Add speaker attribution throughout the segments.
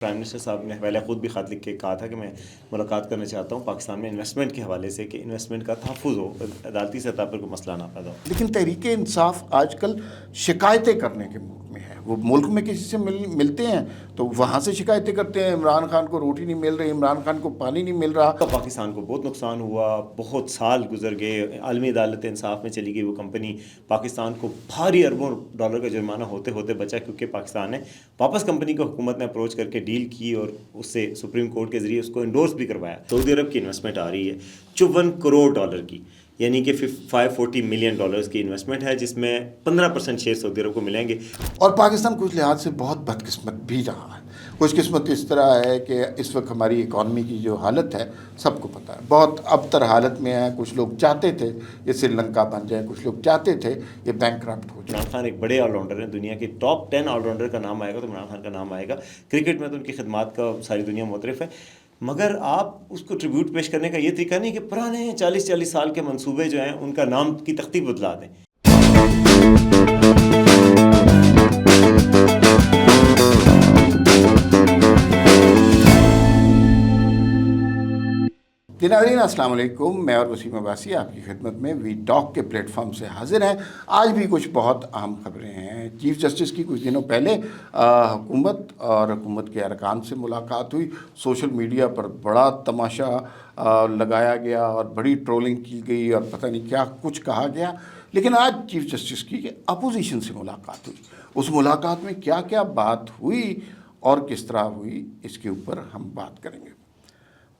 Speaker 1: Prime minister صاحب نے پہلے خود بھی خط لکھ کے کہا تھا کہ میں ملاقات کرنا چاہتا ہوں پاکستان میں انویسٹمنٹ کے حوالے سے، کہ انویسٹمنٹ کا تحفظ ہو، عدالتی سطح پر کوئی مسئلہ نہ پیدا ہو۔
Speaker 2: لیکن تحریک انصاف آج کل شکایتیں کرنے کے موڈ میں ہے۔ وہ ملک میں کسی سے ملتے ہیں تو وہاں سے شکایتیں کرتے ہیں، عمران خان کو روٹی نہیں مل رہی، عمران خان کو پانی نہیں مل رہا۔
Speaker 1: پاکستان کو بہت نقصان ہوا، بہت سال گزر گئے، عالمی عدالت انصاف میں چلی گئی وہ کمپنی، پاکستان کو بھاری اربوں ڈالر کا جرمانہ ہوتے ہوتے بچا، کیونکہ پاکستان نے واپس کمپنی کو حکومت نے اپروچ کر کے ڈیل کی اور اس سے سپریم کورٹ کے ذریعے اس کو انڈورس بھی کروایا۔ سعودی عرب کی انویسٹمنٹ آ رہی ہے 54 کروڑ ڈالر کی، یعنی کہ 540 ملین ڈالرز کی انویسٹمنٹ ہے، جس میں 15% شیئر سعودی عرب کو ملیں گے۔
Speaker 2: اور پاکستان کچھ لحاظ سے بہت بدقسمت بھی رہا ہے۔ خوش قسمت اس طرح ہے کہ اس وقت ہماری اکانومی کی جو حالت ہے سب کو پتہ ہے، بہت ابتر حالت میں ہے۔ کچھ لوگ چاہتے تھے یہ سری لنکا بن جائے، کچھ لوگ چاہتے تھے یہ بینک کرپٹ ہو جائے۔
Speaker 1: عمران خان ایک بڑے آل راؤنڈر ہیں، دنیا کے ٹاپ 10 آل راؤنڈر کا نام آئے گا تو عمران خان کا نام آئے گا۔ کرکٹ میں تو ان کی خدمات کا ساری دنیا معترف ہے، مگر آپ اس کو ٹریبیوٹ پیش کرنے کا یہ طریقہ نہیں کہ پرانے 40 سال کے منصوبے جو ہیں ان کا نام کی تختی بدلا دیں۔
Speaker 2: ناظرین السلام علیکم، میں اور وسیم عباسی آپ کی خدمت میں وی ٹاک کے پلیٹ فارم سے حاضر ہیں۔ آج بھی کچھ بہت اہم خبریں ہیں۔ چیف جسٹس کی کچھ دنوں پہلے حکومت اور حکومت کے ارکان سے ملاقات ہوئی، سوشل میڈیا پر بڑا تماشا لگایا گیا اور بڑی ٹرولنگ کی گئی اور پتہ نہیں کیا کچھ کہا گیا، لیکن آج چیف جسٹس کی اپوزیشن سے ملاقات ہوئی۔ اس ملاقات میں کیا کیا بات ہوئی اور کس طرح ہوئی، اس کے اوپر ہم بات کریں گے۔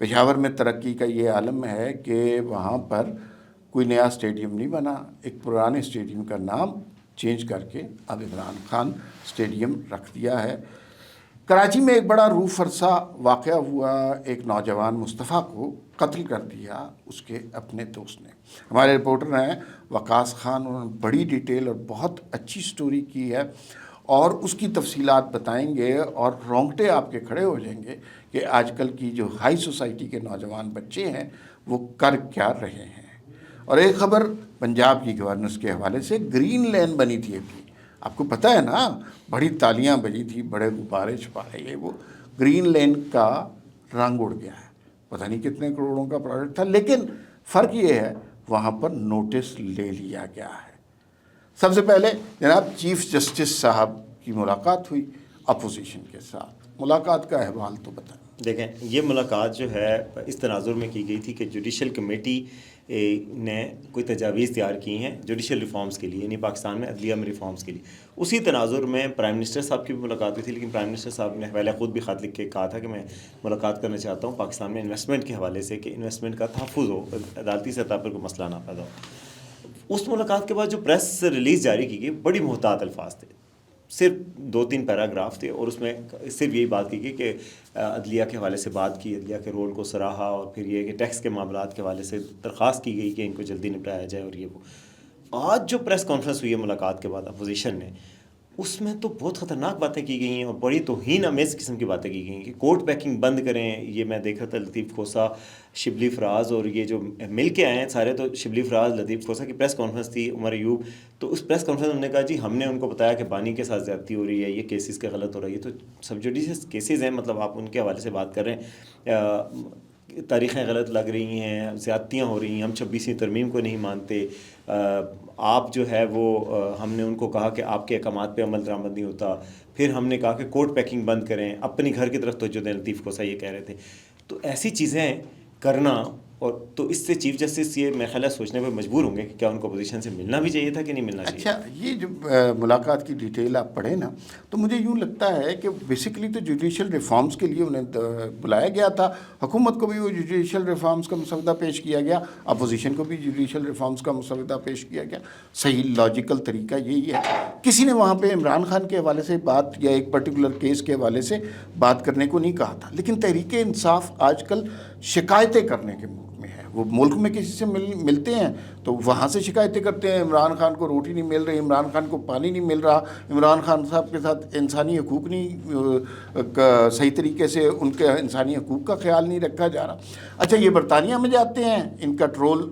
Speaker 2: پشاور میں ترقی کا یہ عالم ہے کہ وہاں پر کوئی نیا اسٹیڈیم نہیں بنا، ایک پرانے اسٹیڈیم کا نام چینج کر کے اب عمران خان اسٹیڈیم رکھ دیا ہے۔ کراچی میں ایک بڑا روح فرسا واقعہ ہوا، ایک نوجوان مصطفیٰ کو قتل کر دیا اس کے اپنے دوست نے۔ ہمارے رپورٹر ہیں وقاص خان، انہوں نے بڑی ڈیٹیل اور بہت اچھی سٹوری کی ہے اور اس کی تفصیلات بتائیں گے اور رونگٹے آپ کے کھڑے ہو جائیں گے کہ آج کل کی جو ہائی سوسائٹی کے نوجوان بچے ہیں وہ کر کیا رہے ہیں۔ اور ایک خبر پنجاب کی گورننس کے حوالے سے، گرین لین بنی تھی ابھی، آپ کو پتہ ہے نا، بڑی تالیاں بجی تھی، بڑے غبارے چھپائے گئے، وہ گرین لین کا رنگ اڑ گیا ہے، پتہ نہیں کتنے کروڑوں کا پروجیکٹ تھا، لیکن فرق یہ ہے وہاں پر نوٹس لے لیا گیا ہے۔ سب سے پہلے جناب چیف جسٹس صاحب کی ملاقات ہوئی اپوزیشن کے ساتھ، ملاقات کا احوال تو بتائیں۔
Speaker 1: دیکھیں، یہ ملاقات جو ہے اس تناظر میں کی گئی تھی کہ جوڈیشل کمیٹی نے کوئی تجاویز تیار کی ہیں جوڈیشل ریفارمز کے لیے، یعنی پاکستان میں عدلیہ میں ریفارمز کے لیے۔ اسی تناظر میں پرائم منسٹر صاحب کی بھی ملاقات ہوئی تھی، لیکن پرائم منسٹر صاحب نے پہلے خود بھی خط لکھ کے کہا تھا کہ میں ملاقات کرنا چاہتا ہوں پاکستان میں انویسٹمنٹ کے حوالے سے، کہ انویسٹمنٹ کا تحفظ ہو، عدالتی سطح پر کوئی مسئلہ نہ پیدا ہو۔ اس ملاقات کے بعد جو پریس ریلیز جاری کی گئی بڑی محتاط الفاظ تھے، صرف 2-3 پیراگراف تھے، اور اس میں صرف یہی بات کی گئی کہ عدلیہ کے حوالے سے بات کی، عدلیہ کے رول کو سراہا، اور پھر یہ کہ ٹیکس کے معاملات کے حوالے سے درخواست کی گئی کہ ان کو جلدی نپٹایا جائے، اور یہ وہ۔ آج جو پریس کانفرنس ہوئی ہے ملاقات کے بعد اپوزیشن نے، اس میں تو بہت خطرناک باتیں کی گئی ہیں اور بڑی توہین آمیز قسم کی باتیں کی گئی ہیں کہ کورٹ پیکنگ بند کریں۔ یہ میں دیکھ رہا تھا لطیف کھوسہ، شبلی فراز اور یہ جو مل کے آئے ہیں سارے، تو شبلی فراز، لطیف کھوسہ کی پریس کانفرنس تھی، عمر ایوب، تو اس پریس کانفرنس میں انہوں نے کہا جی ہم نے ان کو بتایا کہ بانی کے ساتھ زیادتی ہو رہی ہے، یہ کیسز کے غلط ہو رہی ہے، تو سب جوڈیشل کیسز ہیں، مطلب آپ ان کے حوالے سے بات کر رہے ہیں، تاریخیں غلط لگ رہی ہیں، زیادتیاں ہو رہی ہیں، ہم 26ویں ترمیم کو نہیں مانتے، آپ جو ہے وہ ہم نے ان کو کہا کہ آپ کے احکامات پہ عمل درآمد نہیں ہوتا، پھر ہم نے کہا کہ کورٹ پیکنگ بند کریں، اپنی گھر کی طرف توجہ دیں، لطیف کھوسہ یہ کہہ رہے تھے۔ تو ایسی چیزیں کرنا، اور تو اس سے چیف جسٹس یہ میرا خیال ہے سوچنے پہ مجبور ہوں گے کہ کیا ان کو اپوزیشن سے ملنا بھی چاہیے تھا کہ نہیں ملنا چاہیے۔
Speaker 2: اچھا، یہ جو ملاقات کی ڈیٹیل آپ پڑھیں نا، تو مجھے یوں لگتا ہے کہ بیسیکلی تو جوڈیشل ریفارمز کے لیے انہیں بلایا گیا تھا، حکومت کو بھی وہ جوڈیشل ریفارمز کا مسودہ پیش کیا گیا، اپوزیشن کو بھی جوڈیشل ریفارمز کا مسودہ پیش کیا گیا۔ صحیح لاجیکل طریقہ یہی ہے۔ کسی نے وہاں پہ عمران خان کے حوالے سے بات یا ایک پرٹیکولر کیس کے حوالے سے بات کرنے کو نہیں کہا تھا، لیکن تحریک انصاف آج کل شکایتیں کرنے کے موڈ میں ہے۔ وہ ملک میں کسی سے ملتے ہیں تو وہاں سے شکایتیں کرتے ہیں، عمران خان کو روٹی نہیں مل رہی، عمران خان کو پانی نہیں مل رہا، عمران خان صاحب کے ساتھ انسانی حقوق نہیں، صحیح طریقے سے ان کے انسانی حقوق کا خیال نہیں رکھا جا رہا۔ اچھا، یہ برطانیہ میں جاتے ہیں، ان کا ٹرول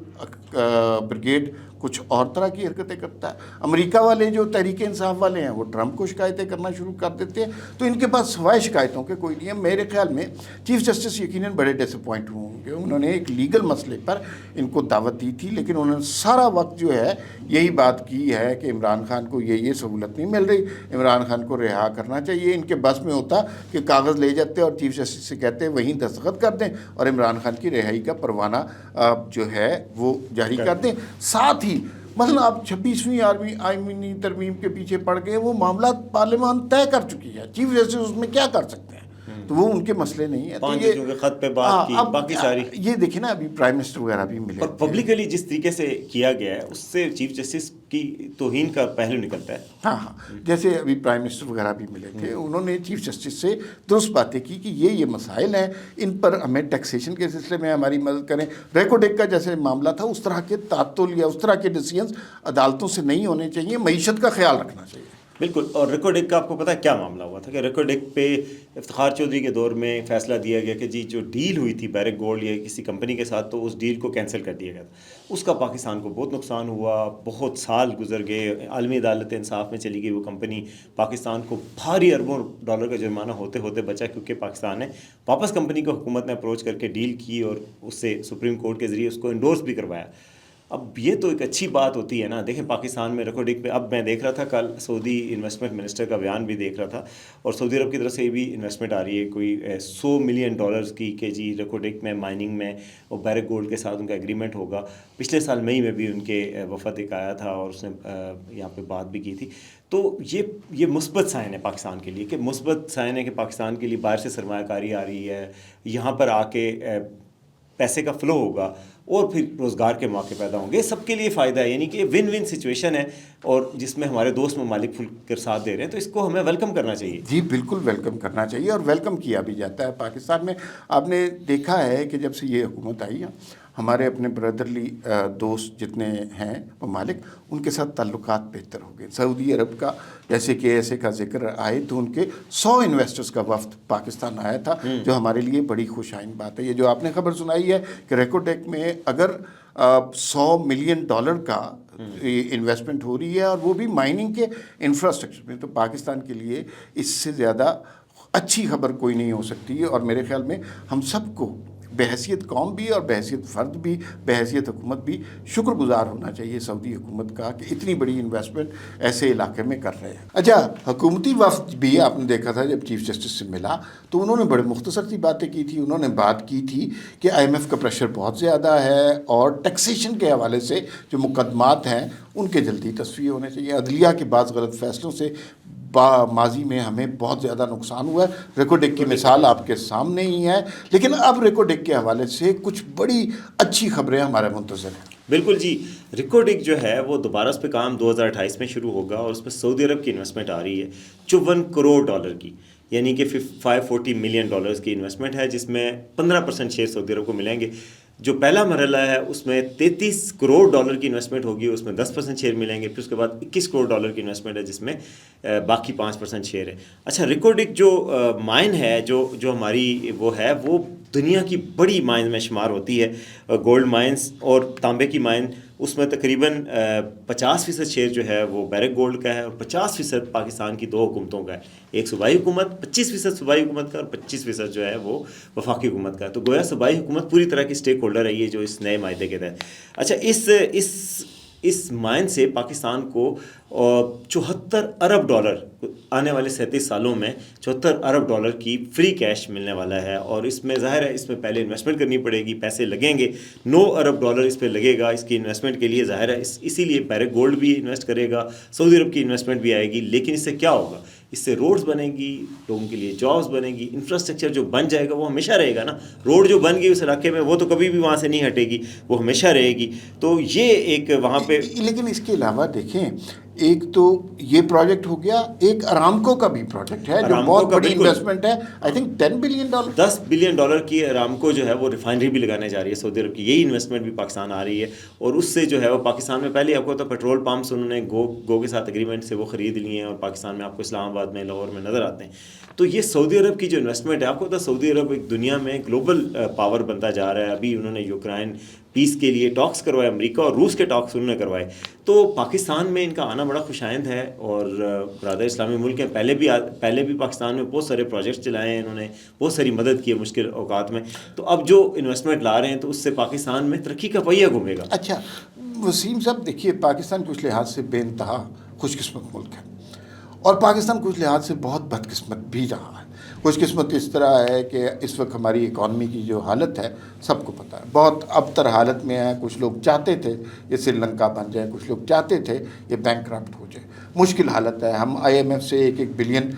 Speaker 2: بریگیڈ کچھ اور طرح کی حرکتیں کرتا ہے. امریکہ والے جو تحریک انصاف والے ہیں وہ ٹرمپ کو شکایتیں کرنا شروع کر دیتے ہیں. تو ان کے پاس سوائے شکایتوں کے کوئی نہیں ہے. میرے خیال میں چیف جسٹس یقیناً بڑے ڈس اپوائنٹ ہوئے ہوں گے. انہوں نے ایک لیگل مسئلے پر ان کو دعوت دی تھی، لیکن انہوں نے سارا وقت جو ہے یہی بات کی ہے کہ عمران خان کو یہ سہولت نہیں مل رہی، عمران خان کو رہا کرنا چاہیے. ان کے بس میں ہوتا کہ کاغذ لے جاتے اور چیف جسٹس سے کہتے وہیں دستخط کر دیں اور عمران خان کی رہائی کا پروانہ جو ہے وہ جاری کر دیں. ساتھ ہی مثلا آپ 26ویں آئینی ترمیم کے پیچھے پڑ گئے، وہ معاملات پارلیمان طے کر چکی ہے، چیف جسٹس اس میں کیا کر سکتے ہیں؟ تو وہ ان کے مسئلے نہیں ہیں.
Speaker 1: 5 ججوں کے خط پہ بات کی، باقی ساری
Speaker 2: یہ دیکھیں نا، ابھی پرائم منسٹر وغیرہ بھی ملے
Speaker 1: اور پبلکلی جس طریقے سے کیا گیا ہے اس سے چیف جسٹس کی توہین کا پہلو نکلتا ہے.
Speaker 2: ہاں جیسے ابھی پرائم منسٹر وغیرہ بھی ملے تھے، انہوں نے چیف جسٹس سے درست باتیں کی کہ یہ مسائل ہیں، ان پر ہمیں ٹیکسیشن کے سلسلے میں ہماری مدد کریں. ریکوڈیک کا جیسے معاملہ تھا، اس طرح کے تعطل یا اس طرح کے ڈیسیژنز عدالتوں سے نہیں ہونے چاہیے، معیشت کا خیال رکھنا چاہیے.
Speaker 1: بالکل. اور ریکارڈ کا آپ کو پتہ ہے کیا معاملہ ہوا تھا کہ ریکارڈ پہ افتخار چودھری کے دور میں فیصلہ دیا گیا کہ جی جو ڈیل ہوئی تھی بیرک گولڈ یا کسی کمپنی کے ساتھ، تو اس ڈیل کو کینسل کر دیا گیا تھا. اس کا پاکستان کو بہت نقصان ہوا، بہت سال گزر گئے، عالمی عدالت انصاف میں چلی گئی وہ کمپنی. پاکستان کو بھاری اربوں ڈالر کا جرمانہ ہوتے ہوتے بچا، کیونکہ پاکستان نے واپس کمپنی کو حکومت نے اپروچ کر کے ڈیل کی اور اس سے سپریم کورٹ کے ذریعے اس کو انڈورس بھی کروایا. اب یہ تو ایک اچھی بات ہوتی ہے نا. دیکھیں پاکستان میں ریکارڈنگ پہ اب میں دیکھ رہا تھا کل سعودی انویسٹمنٹ منسٹر کا بیان بھی دیکھ رہا تھا، اور سعودی عرب کی طرف سے بھی انویسٹمنٹ آ رہی ہے کوئی $100 ملین کی کہ جی ریکارڈنگ میں مائننگ میں اور بیرک گولڈ کے ساتھ ان کا ایگریمنٹ ہوگا. پچھلے سال مئی میں بھی ان کے وفد ایک آیا تھا اور اس نے یہاں پہ بات بھی کی تھی. تو یہ مثبت سائن ہے پاکستان کے لیے، کہ مثبت سائن ہے کہ پاکستان کے لیے باہر سے سرمایہ کاری آ رہی ہے، یہاں پر آ کے پیسے کا فلو ہوگا اور پھر روزگار کے موقع پیدا ہوں گے. سب کے لیے فائدہ ہے، یعنی کہ ون ون سچویشن ہے، اور جس میں ہمارے دوست ممالک کھل کر ساتھ دے رہے ہیں، تو اس کو ہمیں ویلکم کرنا چاہیے.
Speaker 2: جی بالکل ویلکم کرنا چاہیے، اور ویلکم کیا بھی جاتا ہے. پاکستان میں آپ نے دیکھا ہے کہ جب سے یہ حکومت آئی ہے، ہمارے اپنے برادرلی دوست جتنے ہیں ممالک، ان کے ساتھ تعلقات بہتر ہو گئے. سعودی عرب کا جیسے کہ ایسے کا ذکر آئے تو ان کے 100 انویسٹرز کا وفد پاکستان آیا تھا، جو ہمارے لیے بڑی خوش آئند بات ہے. یہ جو آپ نے خبر سنائی ہے کہ ریکوڈیک میں اگر $100 ملین کا انویسٹمنٹ ہو رہی ہے، اور وہ بھی مائننگ کے انفراسٹرکچر میں، تو پاکستان کے لیے اس سے زیادہ اچھی خبر کوئی نہیں ہو سکتی. اور میرے خیال میں ہم سب کو بحیثیت قوم بھی اور بحیثیت فرد بھی، بحیثیت حکومت بھی شکر گزار ہونا چاہیے سعودی حکومت کا کہ اتنی بڑی انویسٹمنٹ ایسے علاقے میں کر رہے ہیں. اچھا، حکومتی وفد بھی آپ نے دیکھا تھا جب چیف جسٹس سے ملا تو انہوں نے بڑے مختصر سی باتیں کی تھی. انہوں نے بات کی تھی کہ IMF کا پریشر بہت زیادہ ہے، اور ٹیکسیشن کے حوالے سے جو مقدمات ہیں ان کے جلدی تصفیے ہونے چاہیے. عدلیہ کے بعض غلط فیصلوں سے ماضی میں ہمیں بہت زیادہ نقصان ہوا ہے. ریکوڈیک کی مثال آپ کے سامنے ہی ہے، لیکن اب ریکوڈیک کے حوالے سے کچھ بڑی اچھی خبریں ہمارے منتظر ہیں.
Speaker 1: بالکل جی. ریکارڈنگ جو ہے وہ دوبارہ اس پہ کام 2028 میں شروع ہوگا، اور اس میں سعودی عرب کی انویسٹمنٹ آ رہی ہے $54 کروڑ کی، یعنی کہ $540 ملین کی انویسٹمنٹ ہے، جس میں 15% شیئر سعودی عرب کو ملیں گے. جو پہلا مرحلہ ہے اس میں $33 کروڑ کی انویسٹمنٹ ہوگی، اس میں 10% شیئر ملیں گے. پھر اس کے بعد $21 کروڑ کی انویسٹمنٹ ہے، جس میں باقی 5% شیئر ہے. اچھا، ریکارڈنگ جو مائن ہے جو ہماری وہ ہے، وہ دنیا کی بڑی مائن میں شمار ہوتی ہے. گولڈ مائنز اور تانبے کی مائن، اس میں تقریباً 50% شیئر جو ہے وہ بیرک گولڈ کا ہے، اور 50% پاکستان کی دو حکومتوں کا ہے. ایک صوبائی حکومت، 25% صوبائی حکومت کا، اور 25% جو ہے وہ وفاقی حکومت کا ہے. تو گویا صوبائی حکومت پوری طرح کی اسٹیک ہولڈر رہی ہے جو اس نئے معاہدے کے تحت. اچھا، اس مائن سے پاکستان کو $74 ارب آنے والے 37 سالوں میں $74 ارب کی فری کیش ملنے والا ہے. اور اس میں ظاہر ہے اس میں پہلے انویسٹمنٹ کرنی پڑے گی، پیسے لگیں گے. $9 ارب اس پہ لگے گا اس کی انویسٹمنٹ کے لیے. ظاہر ہے اسی لیے بیرک گولڈ بھی انویسٹ کرے گا، سعودی عرب کی انویسٹمنٹ بھی آئے گی. لیکن اس سے کیا ہوگا؟ اس سے روڈز بنے گی، لوگوں کے لیے جابز بنے گی، انفراسٹرکچر جو بن جائے گا وہ ہمیشہ رہے گا نا. روڈ جو بن گئی اس علاقے میں وہ تو کبھی بھی وہاں سے نہیں ہٹے گی، وہ ہمیشہ رہے گی. تو یہ ایک وہاں پہ.
Speaker 2: لیکن اس کے علاوہ دیکھیں، ایک تو یہ پروجیکٹ ہو گیا، ایک ارامکو کا بھی پروجیکٹ ہے جو بہت بڑی انویسٹمنٹ ہے، آئی تھنک $10
Speaker 1: بلین کی ارامکو جو ہے وہ ریفائنری بھی لگانے جا رہی ہے سعودی عرب کی. یہی انویسٹمنٹ بھی پاکستان آ رہی ہے، اور اس سے جو ہے وہ پاکستان میں پہلے آپ کو تو پیٹرول پمپس انہوں نے گو کے ساتھ ایگریمنٹ سے وہ خرید لیے ہیں، اور پاکستان میں آپ کو اسلام آباد میں، لاہور میں نظر آتے ہیں. تو یہ سعودی عرب کی جو انویسٹمنٹ ہے، آپ کو پتا سعودی عرب ایک دنیا میں گلوبل پاور بنتا جا رہا ہے. ابھی انہوں نے یوکرائن پیس کے لیے ٹاکس کروائے، امریکہ اور روس کے ٹاکس انہوں نے کروائے. تو پاکستان میں ان کا آنا بڑا خوش آئند ہے، اور برادر اسلامی ملک ہیں، پہلے بھی پاکستان میں بہت سارے پروجیکٹس چلائے ہیں، انہوں نے بہت ساری مدد کی ہے مشکل اوقات میں. تو اب جو انویسٹمنٹ لا رہے ہیں تو اس سے پاکستان میں ترقی کا پہیہ گھومے گا.
Speaker 2: اچھا وسیم صاحب، دیکھیے پاکستان کچھ لحاظ سے بے انتہا خوش قسمت ملک ہے، اور پاکستان کچھ لحاظ سے بہت بدقسمت بھی رہا ہے. خوش قسمت اس طرح ہے کہ اس وقت ہماری اکانومی کی جو حالت ہے سب کو پتہ ہے، بہت ابتر حالت میں ہے. کچھ لوگ چاہتے تھے یہ سری لنکا بن جائے، کچھ لوگ چاہتے تھے یہ بینک ہو جائے. مشکل حالت ہے. ہم IMF سے $1 بلین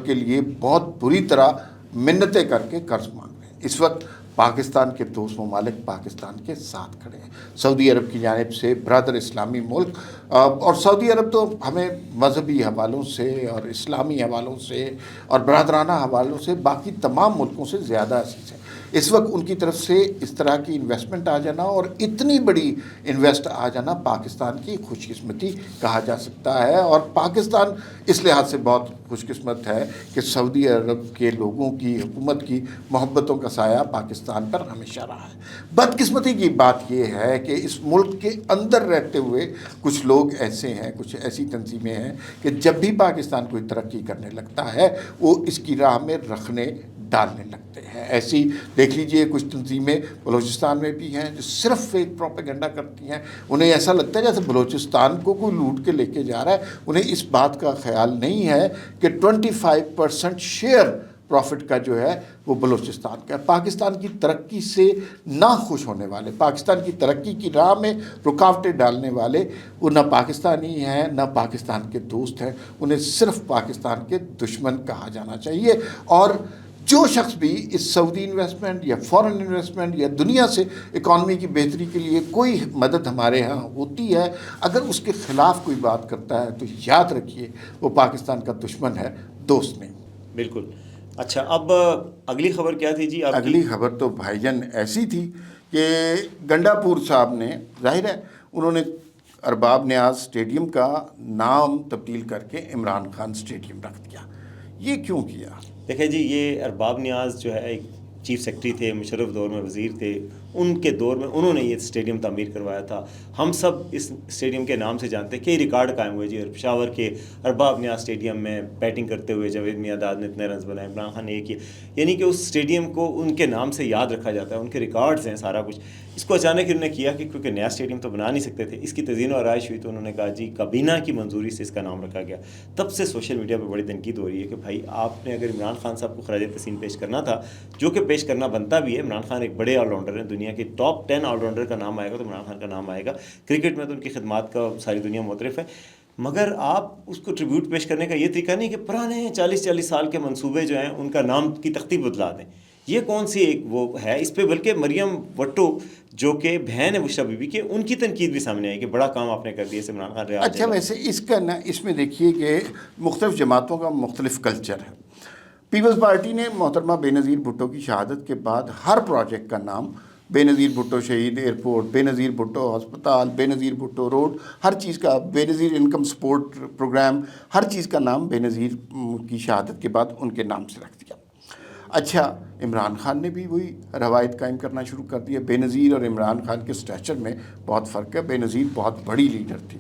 Speaker 2: کے لیے بہت بری طرح منتیں کر کے قرض مانگ رہے ہیں. اس وقت پاکستان کے دوست ممالک پاکستان کے ساتھ کھڑے ہیں. سعودی عرب کی جانب سے برادر اسلامی ملک، اور سعودی عرب تو ہمیں مذہبی حوالوں سے اور اسلامی حوالوں سے اور برادرانہ حوالوں سے باقی تمام ملکوں سے زیادہ عزیز ہے. اس وقت ان کی طرف سے اس طرح کی انویسٹمنٹ آ جانا اور اتنی بڑی انویسٹ آ جانا پاکستان کی خوش قسمتی کہا جا سکتا ہے. اور پاکستان اس لحاظ سے بہت خوش قسمت ہے کہ سعودی عرب کے لوگوں کی حکومت کی محبتوں کا سایہ پاکستان پر ہمیشہ رہا ہے. بدقسمتی کی بات یہ ہے کہ اس ملک کے اندر رہتے ہوئے کچھ لوگ ایسے ہیں، کچھ ایسی تنظیمیں ہیں کہ جب بھی پاکستان کوئی ترقی کرنے لگتا ہے وہ اس کی راہ میں رکھنے ڈالنے لگتے ہیں. ایسی دیکھ لیجئے کچھ تنظیمیں بلوچستان میں بھی ہیں جو صرف فیک پروپیگنڈا کرتی ہیں. انہیں ایسا لگتا ہے جیسے بلوچستان کو کوئی لوٹ کے لے کے جا رہا ہے. انہیں اس بات کا خیال نہیں ہے کہ 25% شیئر پروفٹ کا جو ہے وہ بلوچستان کا ہے. پاکستان کی ترقی سے نہ خوش ہونے والے، پاکستان کی ترقی کی راہ میں رکاوٹیں ڈالنے والے، وہ نہ پاکستانی ہیں نہ پاکستان کے دوست ہیں. انہیں صرف پاکستان کے دشمن کہا جانا چاہیے. اور جو شخص بھی اس سعودی انویسٹمنٹ یا فورن انویسٹمنٹ یا دنیا سے اکانومی کی بہتری کے لیے کوئی مدد ہمارے ہاں ہوتی ہے، اگر اس کے خلاف کوئی بات کرتا ہے تو یاد رکھیے وہ پاکستان کا دشمن ہے، دوست نہیں.
Speaker 1: بالکل. اچھا، اب اگلی خبر کیا تھی جی آپ کی؟
Speaker 2: اگلی خبر تو بھائی جان ایسی تھی کہ گنڈا پور صاحب نے، ظاہر ہے انہوں نے ارباب نیاز اسٹیڈیم کا نام تبدیل کر کے عمران خان اسٹیڈیم رکھ دیا. یہ کیوں کیا؟
Speaker 1: دیکھیں جی، یہ ارباب نیاز جو ہے ایک چیف سیکرٹری تھے، مشرف دور میں وزیر تھے، ان کے دور میں انہوں نے یہ اسٹیڈیم تعمیر کروایا تھا. ہم سب اس اسٹیڈیم کے نام سے جانتے ہیں. کئی ریکارڈ قائم ہوئے جی پشاور کے ارباب نیاز اسٹیڈیم میں بیٹنگ کرتے ہوئے جاوید میاں نے اتنے رنز بنائے، عمران خان نے یہ کیا. یعنی کہ اس اسٹیڈیم کو ان کے نام سے یاد رکھا جاتا ہے، ان کے ریکارڈز ہیں سارا کچھ. اس کو اچانک انہوں نے کیا کہ کیونکہ نیا اسٹیڈیم تو بنا نہیں سکتے تھے، اس کی تزئین و آرائش ہوئی تو انہوں نے کہا جی کابینہ کی منظوری سے اس کا نام رکھا گیا. تب سے سوشل میڈیا پہ بڑی تنقید ہو رہی ہے کہ بھائی آپ نے اگر عمران خان صاحب کو خراج تحسین پیش کرنا تھا، جو کہ پیش کرنا بنتا بھی ہے. عمران خان ایک بڑے آل راؤنڈر ہیں، دنیا کے ٹاپ 10 آل راؤنڈر کا نام آئے گا تو عمران خان کا نام آئے گا. کرکٹ میں تو ان کی خدمات کا ساری دنیا معترف ہے. مگر آپ اس کو ٹریبیوٹ پیش کرنے کا یہ طریقہ نہیں کہ پرانے 40 سال کے منصوبے جو ہیں ان کا نام کی تختی بدلا دیں. یہ کون سی ایک وہ ہے اس پہ؟ بلکہ مریم وٹو جو کہ بہن ہے بشریٰ بی بی کے، ان کی تنقید بھی سامنے آئی کہ بڑا کام آپ نے کر دیا عمران خان ریاض.
Speaker 2: اچھا ویسے اس کا نا، اس میں دیکھیے کہ مختلف جماعتوں کا مختلف کلچر ہے. پیپلز پارٹی نے محترمہ بے نظیر بھٹو کی شہادت کے بعد ہر پروجیکٹ کا نام بے نظیر بھٹو شہید ایئرپورٹ، بے نظیر بھٹو ہسپتال، بے نظیر بھٹو روڈ، ہر چیز کا، بے نظیر انکم سپورٹ پروگرام، ہر چیز کا نام بے نظیر کی شہادت کے بعد ان کے نام سے رکھ دیا. اچھا عمران خان نے بھی وہی روایت قائم کرنا شروع کر دیا. بے نظیر اور عمران خان کے اسٹیچر میں بہت فرق ہے. بے نظیر بہت بڑی لیڈر تھی.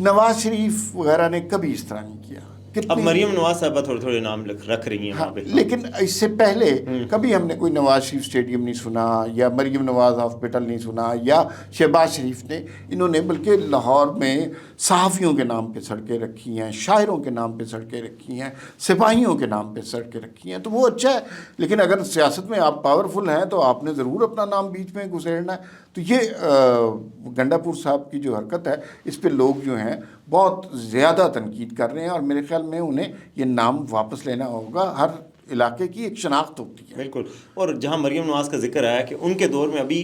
Speaker 2: نواز شریف وغیرہ نے کبھی اس طرح نہیں کیا.
Speaker 1: اب مریم نواز صاحبہ تھوڑے نام رکھ رہی ہیں وہاں پہ.
Speaker 2: لیکن اس سے پہلے کبھی ہم نے کوئی نواز شریف اسٹیڈیم نہیں سنا، یا مریم نواز ہاسپٹل نہیں سنا، یا شہباز شریف نے. انہوں نے بلکہ لاہور میں صحافیوں کے نام پہ سڑکیں رکھی ہیں، شاعروں کے نام پہ سڑکیں رکھی ہیں، سپاہیوں کے نام پہ سڑکیں رکھی ہیں. تو وہ اچھا ہے، لیکن اگر سیاست میں آپ پاورفل ہیں تو آپ نے ضرور اپنا نام بیچ میں گھسیڑنا ہے. تو یہ گنڈا پور صاحب کی جو حرکت ہے اس پہ لوگ جو ہیں بہت زیادہ تنقید کر رہے ہیں، اور میرے خیال میں انہیں یہ نام واپس لینا ہوگا. ہر علاقے کی ایک شناخت ہوتی ہے.
Speaker 1: بالکل. اور جہاں مریم نواز کا ذکر آیا کہ ان کے دور میں ابھی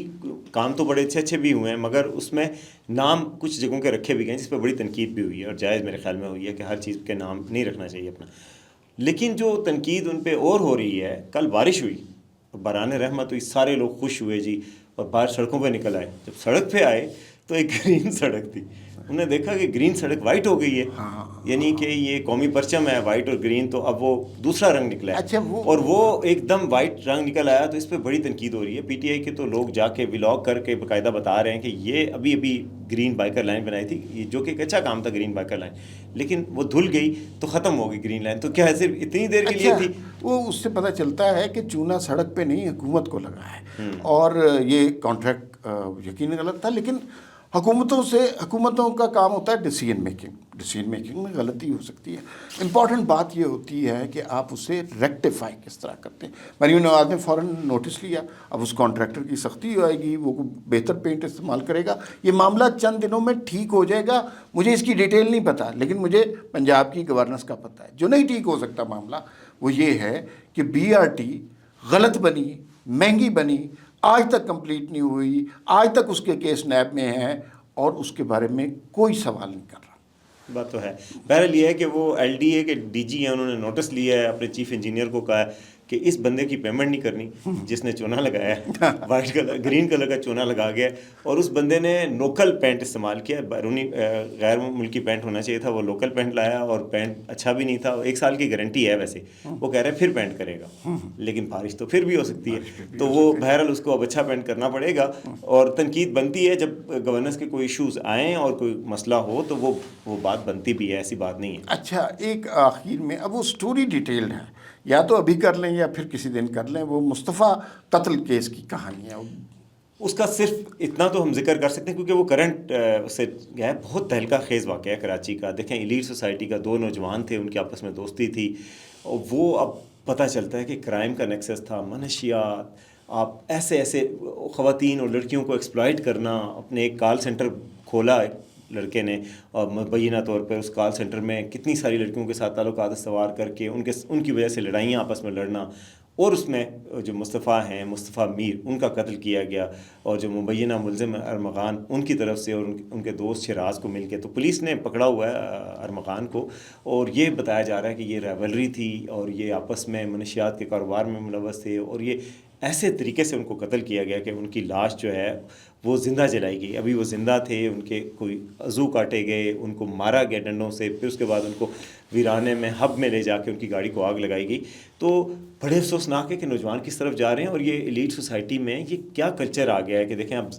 Speaker 1: کام تو بڑے اچھے بھی ہوئے ہیں، مگر اس میں نام کچھ جگہوں کے رکھے بھی گئے جس پہ بڑی تنقید بھی ہوئی ہے، اور جائز میرے خیال میں ہوئی ہے کہ ہر چیز کے نام نہیں رکھنا چاہیے اپنا. لیکن جو تنقید ان پہ اور ہو رہی ہے، کل بارش ہوئی، باران رحمت ہوئی، سارے لوگ خوش ہوئے جی، اور باہر سڑکوں پہ نکل آئے. جب سڑک پہ آئے تو ایک گرین سڑک تھی، انہوں نے دیکھا کہ گرین سڑک وائٹ ہو گئی ہے، یعنی کہ یہ قومی پرچم ہے وائٹ اور گرین، تو اب وہ دوسرا رنگ نکلا ہے،
Speaker 2: اچھا
Speaker 1: اور وہ ایک دم وائٹ رنگ نکل آیا، تو اس پہ بڑی تنقید ہو رہی ہے۔ پی ٹی آئی کے تو لوگ جا کے ولاگ کر کے باقاعدہ بتا رہے ہیں کہ یہ ابھی گرین بائکر لائن بنائی تھی، یہ جو کہ ایک اچھا کام تھا گرین بائکر لائن، لیکن وہ دھل گئی تو ختم ہو گئی گرین لائن۔ تو کیا صرف اتنی دیر کے لیے تھی؟
Speaker 2: وہ اس سے پتہ چلتا ہے کہ چونا سڑک پہ نہیں حکومت کو لگا ہے، اور یہ کانٹریکٹ یقیناً غلط تھا، لیکن حکومتوں کا کام ہوتا ہے ڈیسیژن میکنگ میں غلطی ہو سکتی ہے۔ امپورٹنٹ بات یہ ہوتی ہے کہ آپ اسے ریکٹیفائی کس طرح کرتے ہیں۔ مریم نواز نے فوراً نوٹس لیا، اب اس کانٹریکٹر کی سختی ہو آئے گی، وہ بہتر پینٹ استعمال کرے گا، یہ معاملہ چند دنوں میں ٹھیک ہو جائے گا۔ مجھے اس کی ڈیٹیل نہیں پتہ، لیکن مجھے پنجاب کی گورننس کا پتہ ہے۔ جو نہیں ٹھیک ہو سکتا معاملہ وہ یہ ہے کہ BRT غلط بنی، مہنگی بنی، آج تک کمپلیٹ نہیں ہوئی، آج تک اس کے کیس نیب میں ہیں، اور اس کے بارے میں کوئی سوال نہیں کر رہا۔
Speaker 1: بات تو ہے۔ بہرحال یہ ہے کہ وہ LDA کے DG ہیں، انہوں نے نوٹس لیا ہے، اپنے چیف انجینئر کو کہا ہے کہ اس بندے کی پیمنٹ نہیں کرنی جس نے چونا لگایا ہے، وائٹ کلر گرین کلر کا چونا لگا گیا ہے، اور اس بندے نے لوکل پینٹ استعمال کیا، بیرونی غیر ملکی پینٹ ہونا چاہیے تھا، وہ لوکل پینٹ لایا، اور پینٹ اچھا بھی نہیں تھا، 1 سال کی گارنٹی ہے ویسے، وہ کہہ رہے ہیں پھر پینٹ کرے گا، لیکن بارش تو پھر بھی ہو سکتی ہے، تو وہ بہرحال اس کو اب اچھا پینٹ کرنا پڑے گا۔ اور تنقید بنتی ہے جب گورننس کے کوئی ایشوز آئیں اور کوئی مسئلہ ہو تو وہ بات بنتی بھی ہے، ایسی بات نہیں ہے۔
Speaker 2: اچھا، ایک آخر میں اب وہ سٹوری ڈیٹیلڈ ہے، یا تو ابھی کر لیں یا پھر کسی دن کر لیں، وہ مصطفیٰ قتل کیس کی کہانی ہے۔
Speaker 1: اس کا صرف اتنا تو ہم ذکر کر سکتے ہیں کیونکہ وہ کرنٹ سے ہے، بہت تہلکہ خیز واقعہ ہے کراچی کا۔ دیکھیں ایلیٹ سوسائٹی کا 2 نوجوان تھے، ان کی آپس میں دوستی تھی، اور وہ اب پتہ چلتا ہے کہ کرائم کا نیکسس تھا، منشیات، آپ ایسے خواتین اور لڑکیوں کو ایکسپلائٹ کرنا۔ اپنے ایک کال سینٹر کھولا ایک لڑکے نے، اور مبینہ طور پر اس کال سینٹر میں کتنی ساری لڑکیوں کے ساتھ تعلقات استوار کر کے ان کی وجہ سے لڑائیاں آپس میں لڑنا، اور اس میں جو مصطفیٰ میر، ان کا قتل کیا گیا، اور جو مبینہ ملزم ارمغان، ان کی طرف سے اور ان کے دوست شراز کو مل کے، تو پولیس نے پکڑا ہوا ہے ارمغان کو، اور یہ بتایا جا رہا ہے کہ یہ ریولری تھی، اور یہ آپس میں منشیات کے کاروبار میں ملوث تھے، اور یہ ایسے طریقے سے ان کو قتل کیا گیا کہ ان کی لاش جو ہے وہ زندہ جلائی گئی۔ ابھی وہ زندہ تھے، ان کے کوئی عضو کاٹے گئے، ان کو مارا گیا ڈنڈوں سے، پھر اس کے بعد ان کو ویرانے میں ہب میں لے جا کے ان کی گاڑی کو آگ لگائی گئی۔ تو بڑے افسوسناک ہے کہ نوجوان کس طرف جا رہے ہیں، اور یہ ایلیٹ سوسائٹی میں یہ کیا کلچر آ گیا ہے کہ دیکھیں اب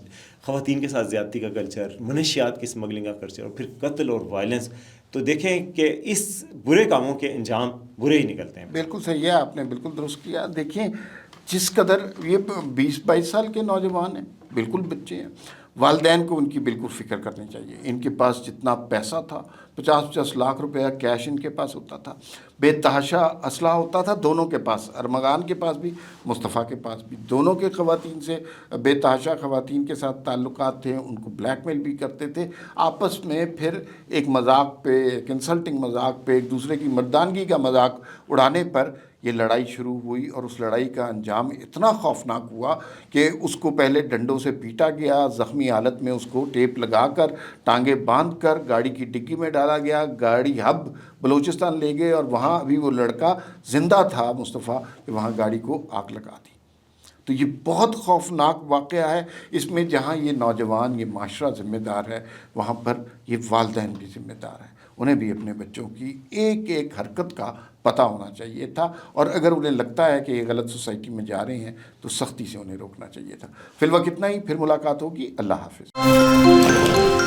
Speaker 1: خواتین کے ساتھ زیادتی کا کلچر، منشیات کی اسمگلنگ کا کلچر، اور پھر قتل اور وائلنس۔ تو دیکھیں کہ اس برے کاموں کے انجام برے ہی نکلتے ہیں۔
Speaker 2: بالکل صحیح ہے، آپ نے بالکل درست کیا۔ دیکھیں جس قدر یہ 20-22 سال کے نوجوان ہیں، بالکل بچے ہیں، والدین کو ان کی بالکل فکر کرنی چاہیے۔ ان کے پاس جتنا پیسہ تھا، 50-50 لاکھ روپیہ کیش ان کے پاس ہوتا تھا، بے تحاشا اسلحہ ہوتا تھا دونوں کے پاس، ارمغان کے پاس بھی، مصطفیٰ کے پاس بھی، دونوں کے خواتین سے بے تحاشا خواتین کے ساتھ تعلقات تھے، ان کو بلیک میل بھی کرتے تھے آپس میں، پھر ایک مذاق پہ، ایک انسلٹنگ مذاق پہ، ایک دوسرے کی مردانگی کا مذاق اڑانے پر یہ لڑائی شروع ہوئی، اور اس لڑائی کا انجام اتنا خوفناک ہوا کہ اس کو پہلے ڈنڈوں سے پیٹا گیا، زخمی حالت میں اس کو ٹیپ لگا کر، ٹانگیں باندھ کر گاڑی کی ڈگی میں ڈالا گیا، گاڑی ہب بلوچستان لے گئے، اور وہاں ابھی وہ لڑکا زندہ تھا مصطفیٰ، کہ وہاں گاڑی کو آگ لگا دی۔ تو یہ بہت خوفناک واقعہ ہے۔ اس میں جہاں یہ نوجوان، یہ معاشرہ ذمہ دار ہے، وہاں پر یہ والدین بھی ذمہ دار ہیں، انہیں بھی اپنے بچوں کی ایک ایک حرکت کا پتہ ہونا چاہیے تھا، اور اگر انہیں لگتا ہے کہ یہ غلط سوسائٹی میں جا رہے ہیں تو سختی سے انہیں روکنا چاہیے تھا۔ فی الوقت اتنا ہی، پھر ملاقات ہوگی۔ اللہ حافظ۔